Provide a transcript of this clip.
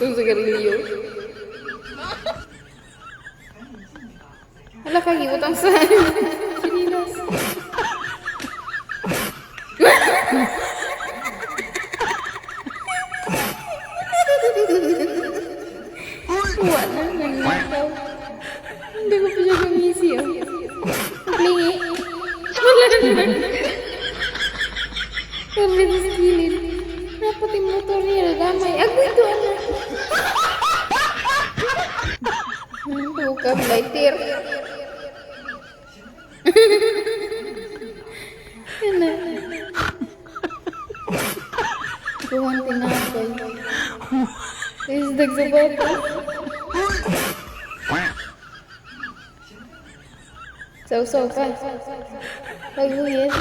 Yung sigarilyo. Hala, kagiutang sa sinilas. Wala na daw. Hindi ko pa siya gumisi. Paglingi. Wala na. Karli sa gilid. Dapat yung motor niya damay. Ako ito anak. Tukang lighter. Yan na. Tuhan tinapay. Isdag sa bata. Saw-saw ka. Pag-uyes.